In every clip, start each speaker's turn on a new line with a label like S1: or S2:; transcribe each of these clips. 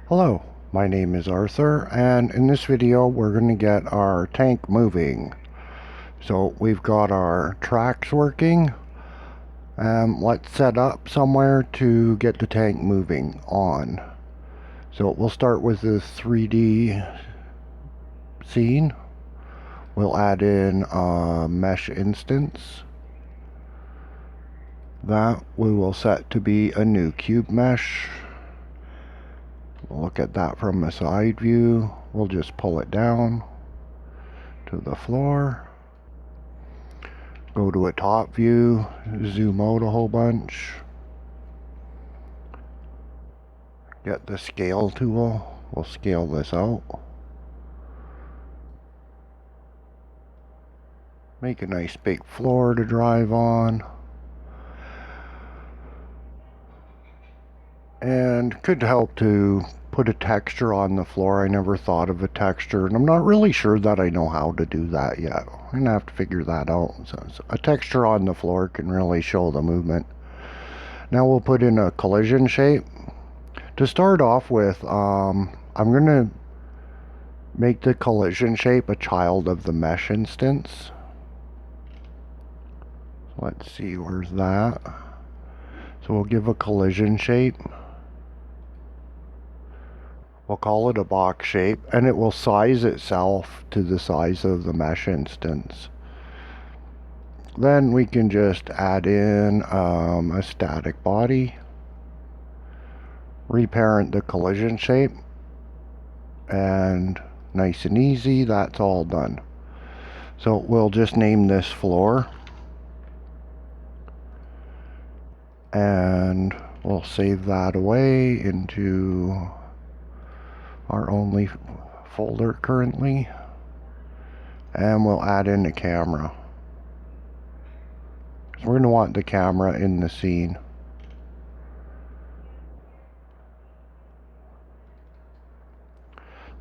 S1: Hello, my name is Arthur, and in this video we're going to get our tank moving. So we've got our tracks working. Let's set up somewhere to get the tank moving on. So we'll start with the 3D scene. We'll add in a mesh instance. That we will set to be a new cube mesh. We'll look at that from a side view. We'll just pull it down to the floor. Go to a top view, zoom out a whole bunch. Get the scale tool. We'll scale this out. Make a nice big floor to drive on. And could help to put a texture on the floor. I never thought of a texture, and I'm not really sure that I know how to do that yet. I'm gonna have to figure that out. So a texture on the floor can really show the movement. Now we'll put in a collision shape. To start off with, I'm gonna make the collision shape a child of the mesh instance. Let's see, where's that? So we'll give a collision shape. We'll call it a box shape, and it will size itself to the size of the mesh instance. Then we can just add in a static body, reparent the collision shape, and nice and easy, that's all done. So we'll just name this floor, and we'll save that away into our only folder currently, and we'll add in the camera. So we're going to want the camera in the scene.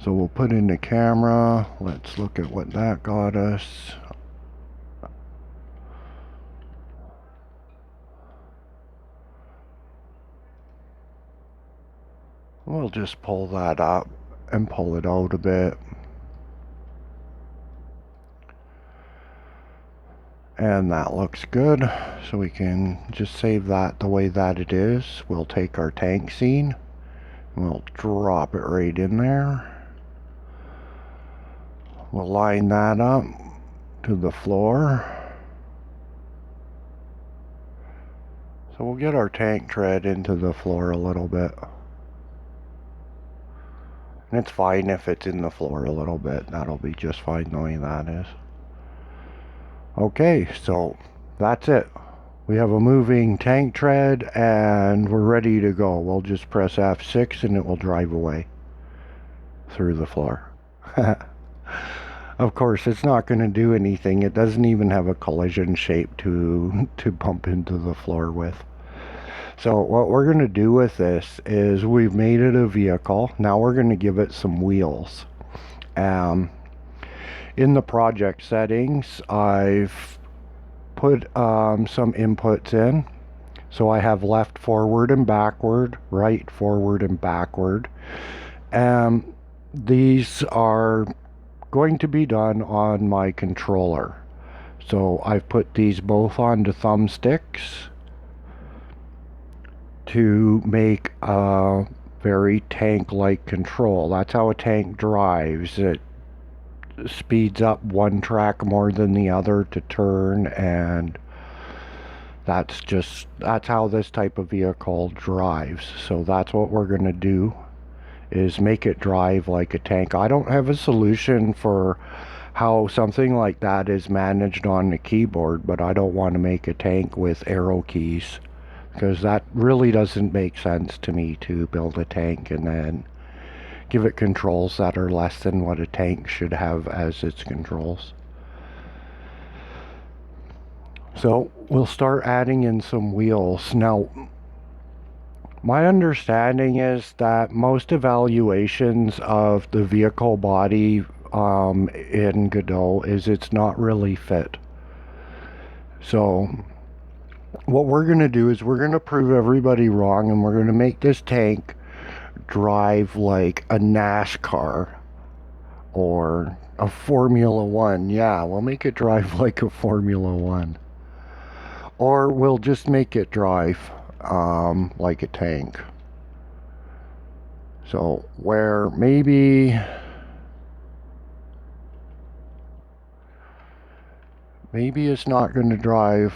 S1: So we'll put in the camera. Let's look at what that got us. We'll just pull that up and pull it out a bit. And that looks good. So we can just save that the way that it is. We'll take our tank scene and we'll drop it right in there. We'll line that up to the floor. So we'll get our tank tread into the floor a little bit. And it's fine if it's in the floor a little bit. That'll be just fine the way that is. Okay, so that's it. We have a moving tank tread and we're ready to go. We'll just press F6 and it will drive away through the floor. Of course, it's not going to do anything. It doesn't even have a collision shape to bump into the floor with. So what we're going to do with this is we've made it a vehicle. Now we're going to give it some wheels. In the project settings, I've put some inputs in. So I have left forward and backward, right forward and backward. These are going to be done on my controller. So I've put these both onto thumbsticks to make a very tank-like control. That's how a tank drives. It speeds up one track more than the other to turn, and that's how this type of vehicle drives. So that's what we're going to do, is make it drive like a tank. I don't have a solution for how something like that is managed on the keyboard, but I don't want to make a tank with arrow keys, because that really doesn't make sense to me, to build a tank and then give it controls that are less than what a tank should have as its controls. So we'll start adding in some wheels. Now, my understanding is that most evaluations of the vehicle body in Godot is it's not really fit. So what we're going to do is we're going to prove everybody wrong, and we're going to make this tank drive like a NASCAR or a Formula One. Yeah, we'll make it drive like a Formula One. Or we'll just make it drive like a tank. So where maybe it's not going to drive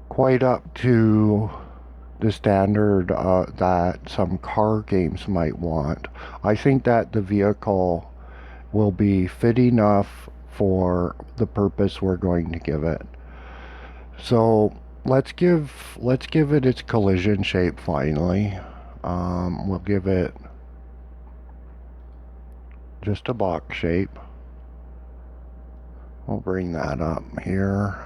S1: quite up to the standard that some car games might want. I think that the vehicle will be fit enough for the purpose we're going to give it. So let's give it its collision shape finally. We'll give it just a box shape. We'll bring that up here.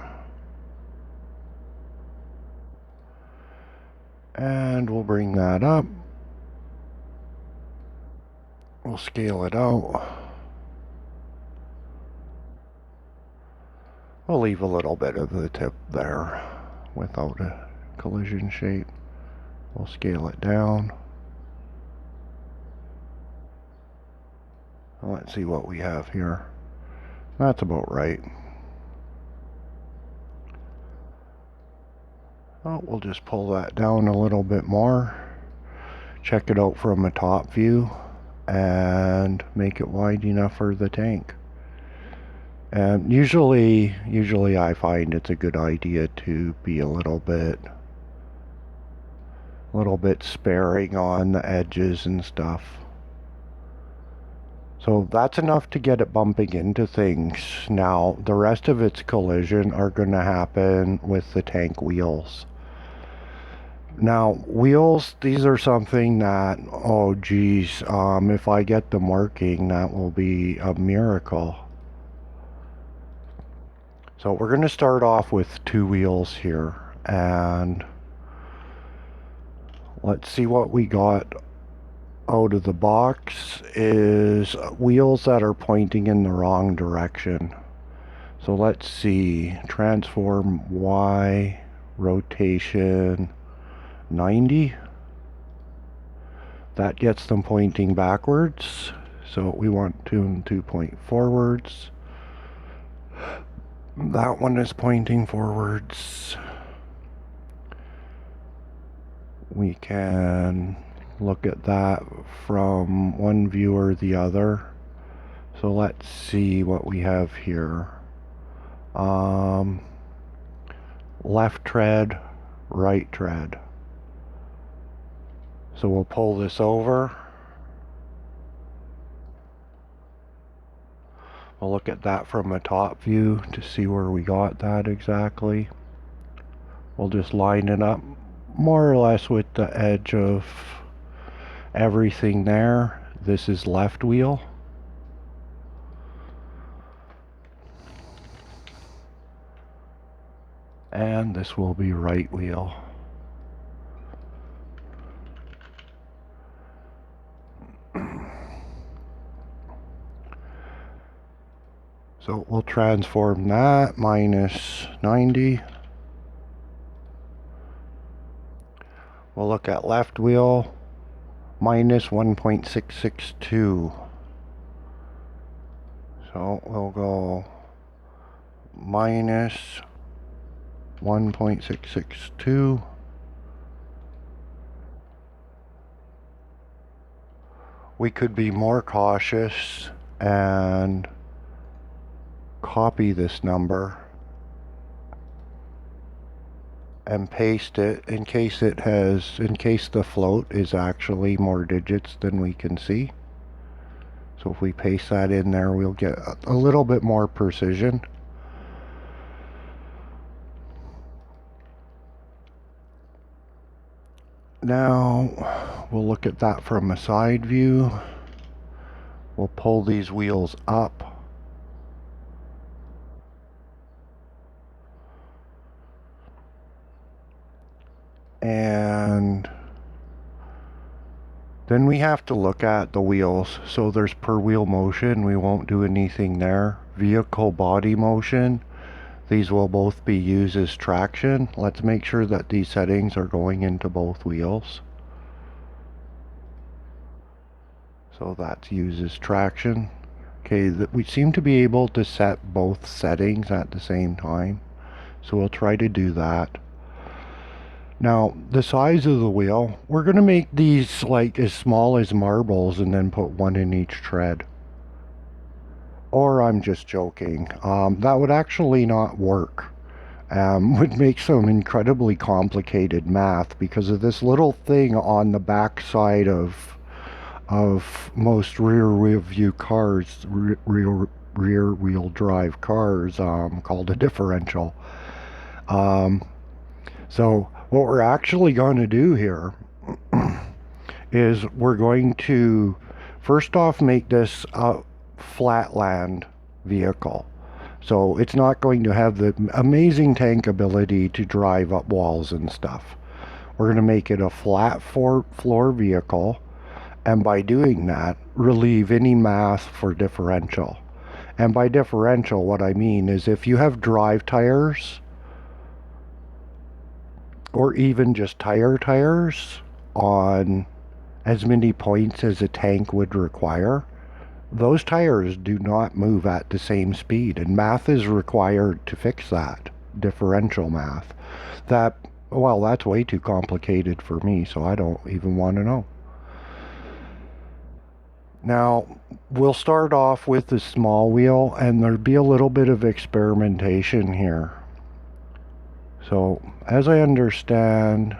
S1: And we'll bring that up. We'll scale it out. We'll leave a little bit of the tip there without a collision shape. We'll scale it down. Let's see what we have here. That's about right. Oh, we'll just pull that down a little bit more. Check it out from a top view and make it wide enough for the tank. And usually I find it's a good idea to be a little bit sparing on the edges and stuff. So that's enough to get it bumping into things. Now the rest of its collision are going to happen with the tank wheels. Now wheels, these are something that, oh geez, if I get the marking, that will be a miracle. So we're going to start off with 2 wheels here, and let's see what we got out of the box is wheels that are pointing in the wrong direction. So let's see, transform Y, rotation 90. That gets them pointing backwards. So we want 2 and 2 point forwards. That one is pointing forwards. We can look at that from one view or the other. So let's see what we have here. Left tread, right tread. So we'll pull this over. We'll look at that from a top view to see where we got that exactly. We'll just line it up more or less with the edge of everything there. This is left wheel. And this will be right wheel. So we'll transform that minus 90. We'll look at left wheel minus 1.662. So we'll go minus 1.662. We could be more cautious and copy this number and paste it in case the float is actually more digits than we can see. So if we paste that in there, we'll get a little bit more precision. Now we'll look at that from a side view. We'll pull these wheels up. And then we have to look at the wheels. So there's per wheel motion, we won't do anything there. Vehicle body motion, these will both be used as traction. Let's make sure that these settings are going into both wheels. So that uses traction. Okay, we seem to be able to set both settings at the same time. So we'll try to do that. Now, the size of the wheel, we're going to make these like as small as marbles and then put one in each tread. Or I'm just joking. That would actually not work. Would make some incredibly complicated math because of this little thing on the back side of most rear wheel cars, rear wheel drive cars, called a differential. So what we're actually going to do here is we're going to first off make this a flatland vehicle. So it's not going to have the amazing tank ability to drive up walls and stuff. We're going to make it a flat floor vehicle, and by doing that, relieve any math for differential. And by differential, what I mean is if you have drive tires, or even just tires on as many points as a tank would require, those tires do not move at the same speed, and math is required to fix that. Differential math. That's way too complicated for me, so I don't even want to know. Now, we'll start off with the small wheel, and there'll be a little bit of experimentation here. So, as I understand,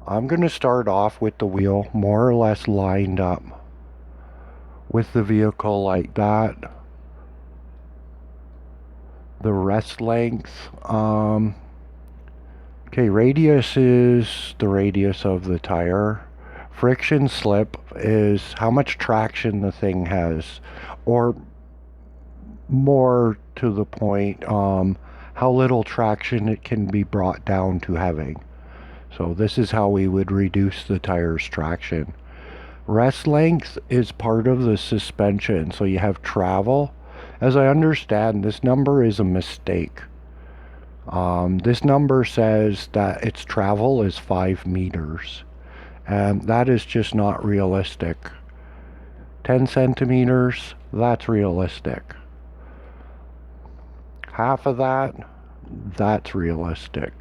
S1: I'm going to start off with the wheel more or less lined up with the vehicle like that. The rest length, okay, radius is the radius of the tire. Friction slip is how much traction the thing has, or more to the point, how little traction it can be brought down to having. So this is how we would reduce the tire's traction. Rest length is part of the suspension. So you have travel. As I understand, this number is a mistake. This number says that its travel is 5 meters. And that is just not realistic. 10 centimeters, that's realistic. Half of that, that's realistic.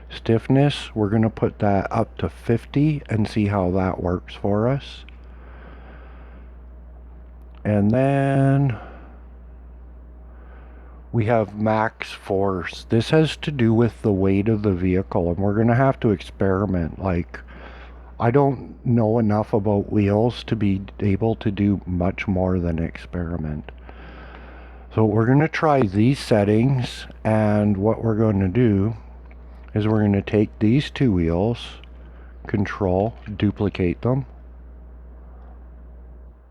S1: Stiffness, we're going to put that up to 50 and see how that works for us. And then we have max force. This has to do with the weight of the vehicle, and we're going to have to experiment. Like, I don't know enough about wheels to be able to do much more than experiment. So we're going to try these settings, and what we're going to do is we're going to take these two wheels, control, duplicate them.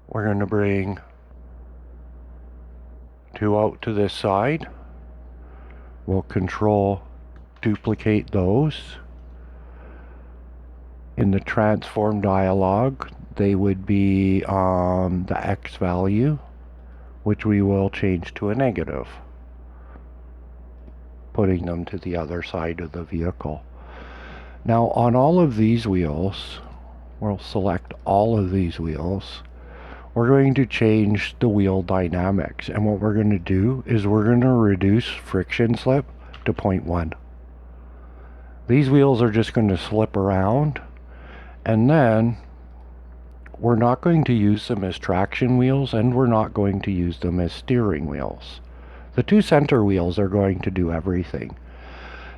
S1: We're going to bring two out to this side. We'll control, duplicate those. In the transform dialog, they would be the X value, which we will change to a negative, putting them to the other side of the vehicle. Now on all of these wheels, we'll select all of these wheels. We're going to change the wheel dynamics, and what we're going to do is we're going to reduce friction slip to 0.1. These wheels are just going to slip around, and then we're not going to use them as traction wheels, and we're not going to use them as steering wheels. The two center wheels are going to do everything.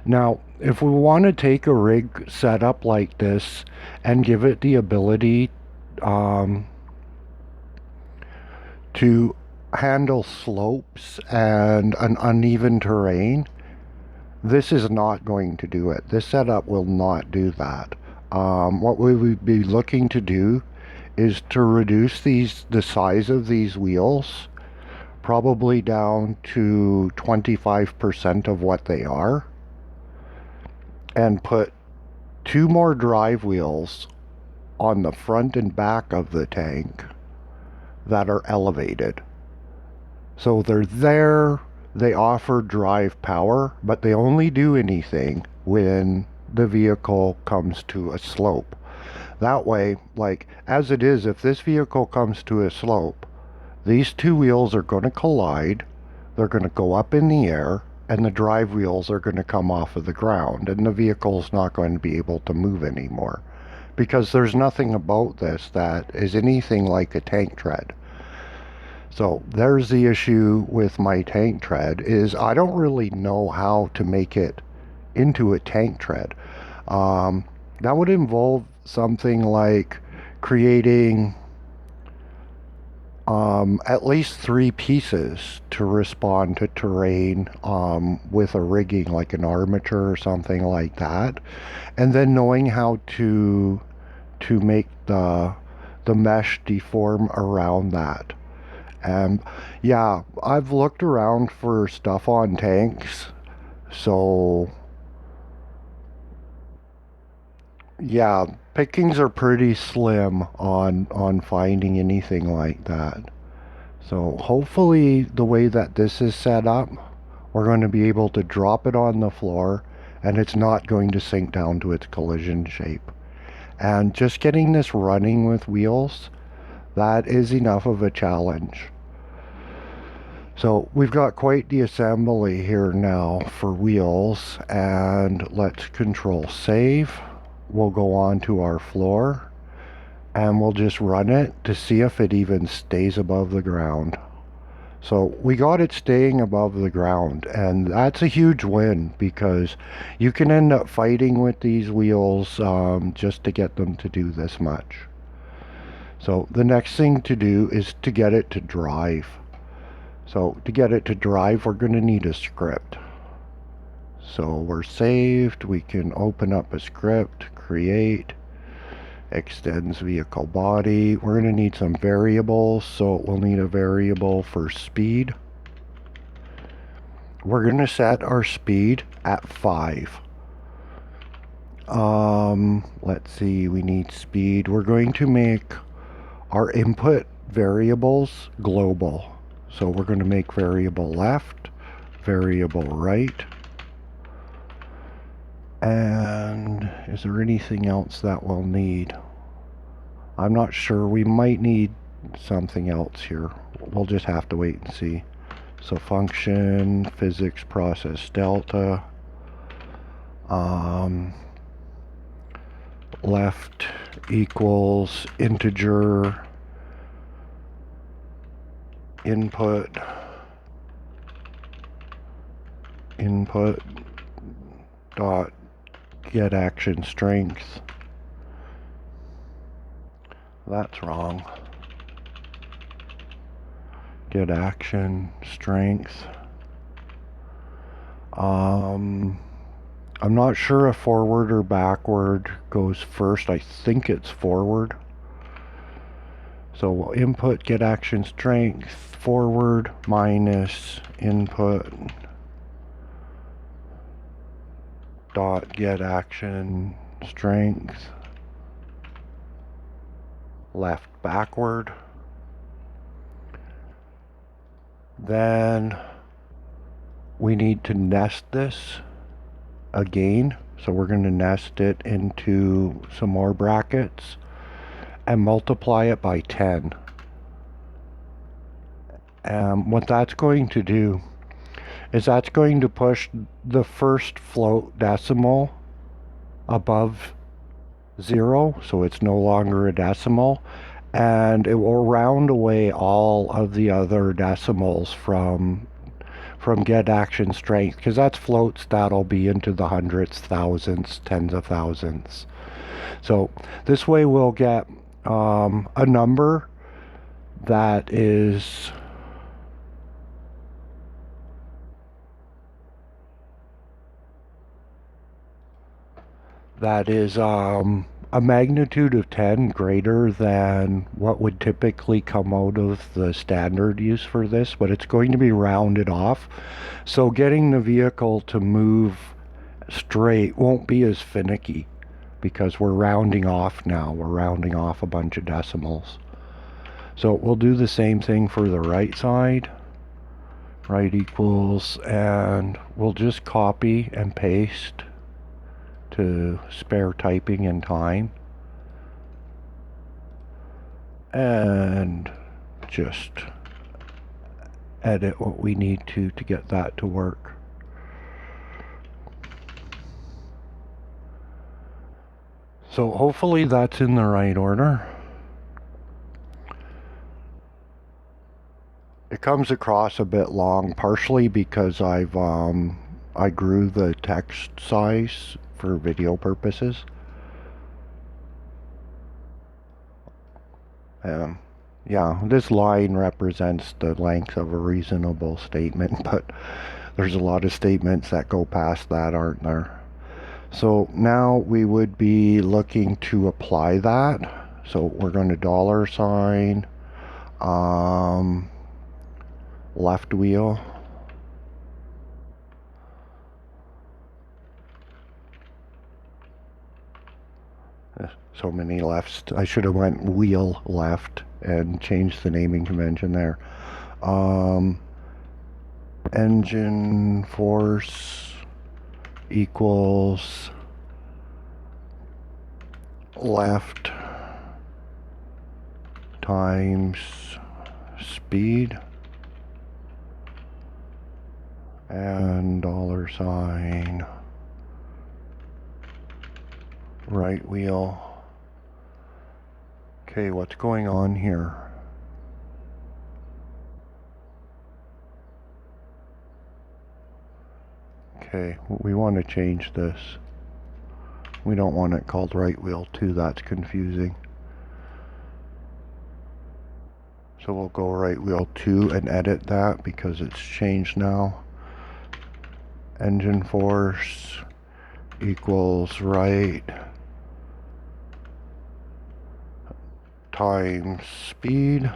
S1: Now, if we want to take a rig setup like this and give it the ability to handle slopes and an uneven terrain, this is not going to do it. This setup will not do that. What we would be looking to do is to reduce the size of these wheels probably down to 25% of what they are, and put two more drive wheels on the front and back of the tank that are elevated. So they're there, they offer drive power, but they only do anything when the vehicle comes to a slope. That way, like, as it is, if this vehicle comes to a slope, these two wheels are going to collide, they're going to go up in the air, and the drive wheels are going to come off of the ground, and the vehicle's not going to be able to move anymore. Because there's nothing about this that is anything like a tank tread. So there's the issue with my tank tread, is I don't really know how to make it into a tank tread. Um, that would involve something like creating at least three pieces to respond to terrain with a rigging like an armature or something like that, and then knowing how to make the mesh deform around that. And yeah, I've looked around for stuff on tanks, so yeah, pickings are pretty slim on finding anything like that. So hopefully the way that this is set up, we're going to be able to drop it on the floor and it's not going to sink down to its collision shape. And just getting this running with wheels, that is enough of a challenge. So we've got quite the assembly here now for wheels, and let's control save. We'll go on to our floor and we'll just run it to see if it even stays above the ground. So we got it staying above the ground, and that's a huge win because you can end up fighting with these wheels just to get them to do this much. So the next thing to do is to get it to drive. So to get it to drive, we're going to need a script. So we're saved. We can open up a script, create, extends vehicle body. We're going to need some variables. So we'll need a variable for speed. We're going to set our speed at 5. Let's see, we need speed. We're going to make our input variables global. So we're going to make variable left, variable right. And is there anything else that we'll need? I'm not sure. We might need something else here. We'll just have to wait and see. So function, physics, process, delta. Left equals integer input dot get action strength. That's wrong. Get action strength. I'm not sure if forward or backward goes first. I think it's forward. So we'll input get action strength forward minus input dot get action strength left backward. Then we need to nest this again. So we're going to nest it into some more brackets and multiply it by 10. What that's going to do is that's going to push the first float decimal above 0, so it's no longer a decimal, and it will round away all of the other decimals from get action strength, because that's floats that'll be into the hundredths, thousandths, tens of thousandths. So this way we'll get a number that is a magnitude of 10 greater than what would typically come out of the standard use for this, but it's going to be rounded off. So getting the vehicle to move straight won't be as finicky because we're rounding off now. We're rounding off a bunch of decimals. So we'll do the same thing for the right side. Right equals, and we'll just copy and paste to spare typing and time. and just edit what we need to get that to work. So hopefully that's in the right order. It comes across a bit long, partially because I grew the text size for video purposes. Yeah, this line represents the length of a reasonable statement, but there's a lot of statements that go past that, aren't there? So now we would be looking to apply that. So we're going to $sign, left wheel. So many lefts. I should have went wheel left and changed the naming convention there. Engine force equals left times speed and $sign right wheel. Okay, what's going on here? Okay, we want to change this. We don't want it called right wheel 2, that's confusing. So we'll go right wheel 2 and edit that because it's changed now. Engine force equals right times speed.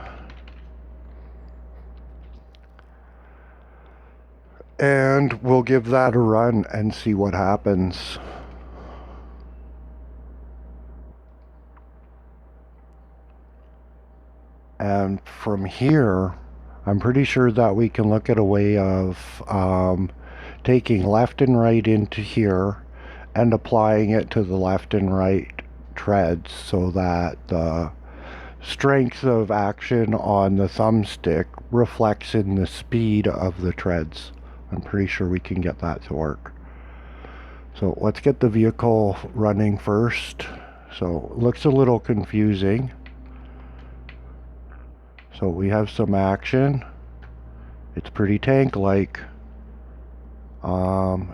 S1: And we'll give that a run and see what happens. And from here, I'm pretty sure that we can look at a way of taking left and right into here and applying it to the left and right treads so that the strength of action on the thumbstick reflects in the speed of the treads. I'm pretty sure we can get that to work. So let's get the vehicle running first. So it looks a little confusing. So we have some action. It's pretty tank-like.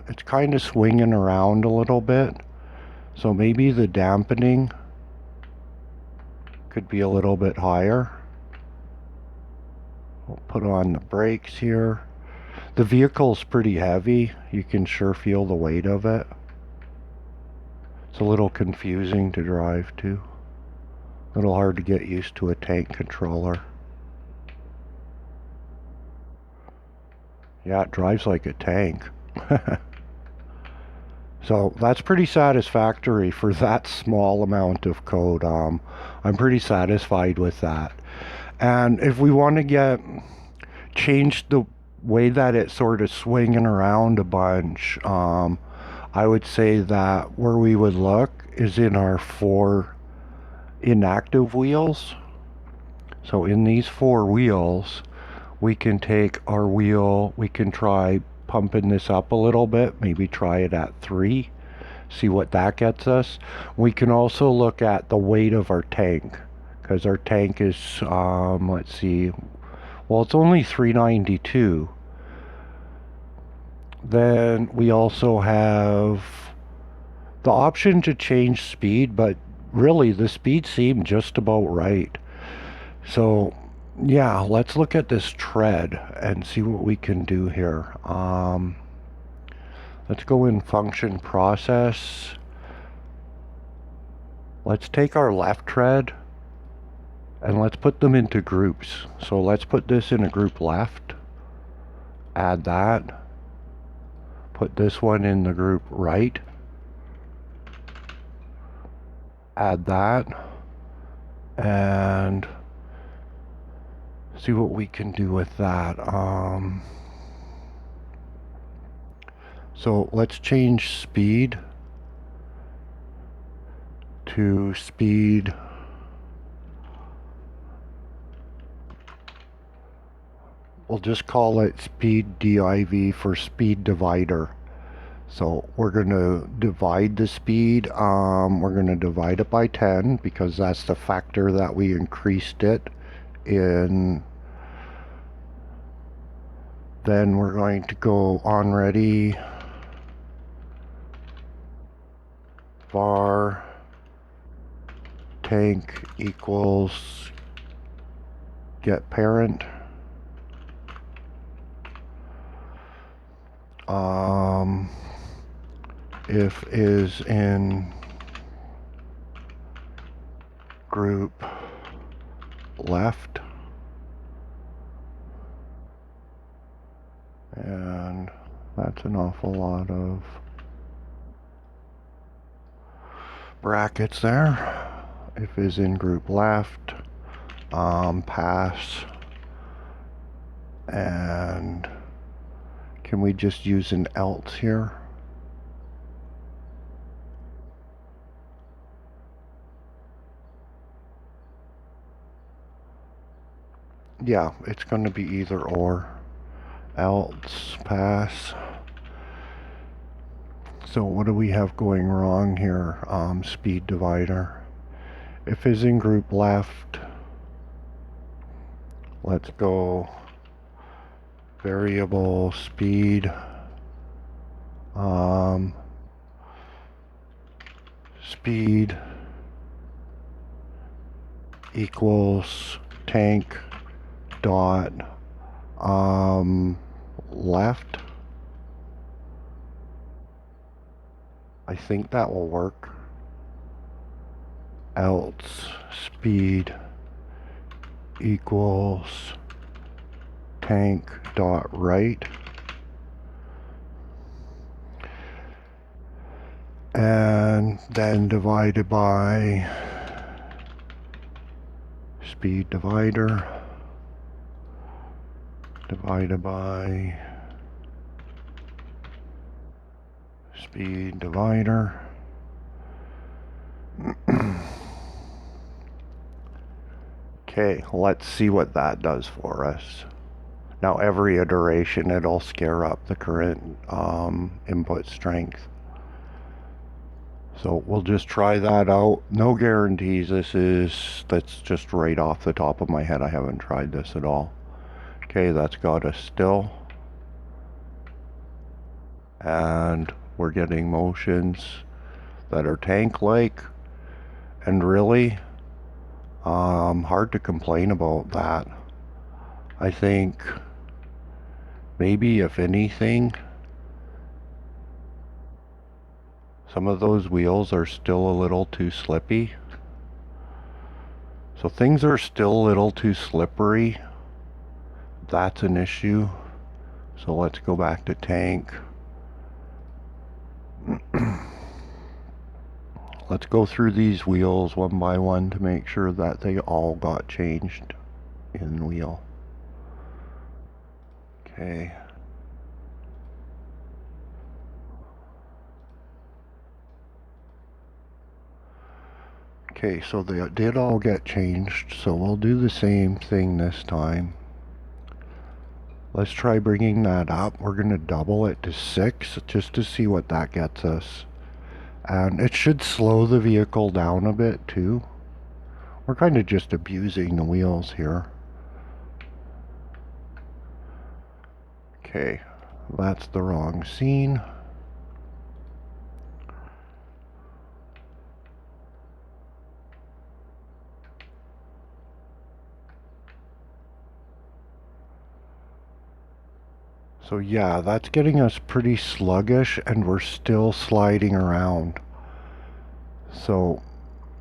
S1: It's kind of swinging around a little bit. So maybe the dampening could be a little bit higher. We'll put on the brakes here. The vehicle's pretty heavy. You can sure feel the weight of it. It's a little confusing to drive too. A little hard to get used to a tank controller. Yeah, it drives like a tank. So that's pretty satisfactory for that small amount of code. I'm pretty satisfied with that. And if we want to change the way that it's sort of swinging around a bunch, I would say that where we would look is in our 4 inactive wheels. So in these 4 wheels, we can take our wheel, we can try pumping this up a little bit, maybe try it at 3, see what that gets us. We can also look at the weight of our tank, because our tank is, let's see, well, it's only 392. Then we also have the option to change speed, but really the speed seemed just about right. So yeah, let's look at this tread and see what we can do here. Let's go in function process. Let's take our left tread and let's put them into groups. So let's put this in a group left, add that, put this one in the group right, add that, and see what we can do with that. So let's change speed to speed we'll just call it speed div for speed divider. So we're going to divide the speed. We're going to divide it by 10 because that's the factor that we increased it in. Then we're going to go on ready var tank equals get parent. If is in group left, and that's an awful lot of brackets there. If is in group left, pass, and can we just use an else here? Yeah, it's going to be either or. Else, pass. So what do we have going wrong here? Speed divider. If is in group left, let's go variable speed. Speed equals tank dot left. I think that will work. Else speed equals tank dot right. And then divided by speed divider divided by speed divider. Okay, let's see what that does for us. Now every iteration it'll scare up the current input strength. So we'll just try that out. No guarantees. That's just right off the top of my head. I haven't tried this at all. Okay, that's got us still. And we're getting motions that are tank-like. And really, hard to complain about that. I think maybe if anything, some of those wheels are still a little too slippy. So things are still a little too slippery. That's an issue. So let's go back to tank. Let's go through these wheels one by one to make sure that they all got changed in wheel. Okay. Okay, so they did all get changed, so we'll do the same thing this time. Let's try bringing that up. We're going to double it to 6 just to see what that gets us. And it should slow the vehicle down a bit too. We're kind of just abusing the wheels here. Okay, that's the wrong scene. So yeah, that's getting us pretty sluggish and we're still sliding around. So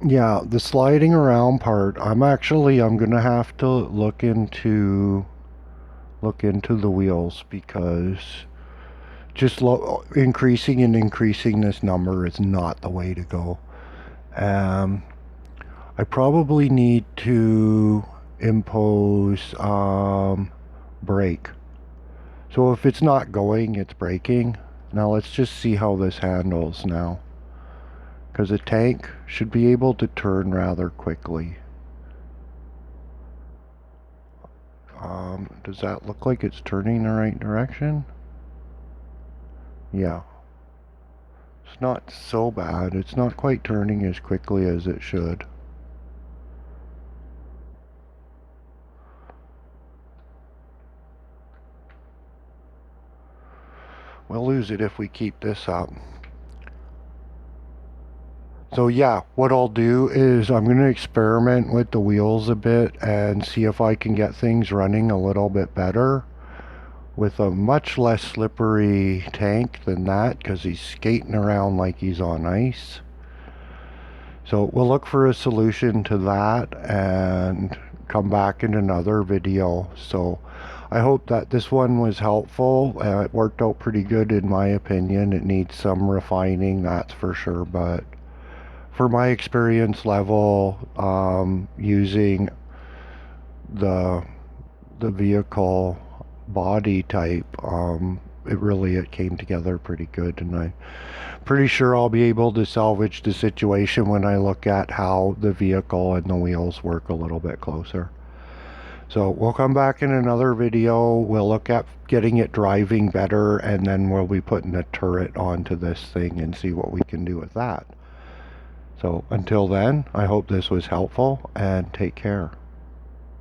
S1: yeah, the sliding around part, I'm gonna have to look into the wheels because just increasing and increasing this number is not the way to go. I probably need to impose brake. So if it's not going, it's braking. Now let's just see how this handles now. Because a tank should be able to turn rather quickly. Does that look like it's turning the right direction? Yeah. It's not so bad. It's not quite turning as quickly as it should. We'll lose it if we keep this up. So yeah, what I'll do is I'm going to experiment with the wheels a bit and see if I can get things running a little bit better with a much less slippery tank than that, because he's skating around like he's on ice. So we'll look for a solution to that and come back in another video. So I hope that this one was helpful. It worked out pretty good in my opinion. It needs some refining, that's for sure, but for my experience level, using the vehicle body type, it came together pretty good, and I'm pretty sure I'll be able to salvage the situation when I look at how the vehicle and the wheels work a little bit closer. So we'll come back in another video. We'll look at getting it driving better, and then we'll be putting a turret onto this thing and see what we can do with that. So until then, I hope this was helpful, and take care.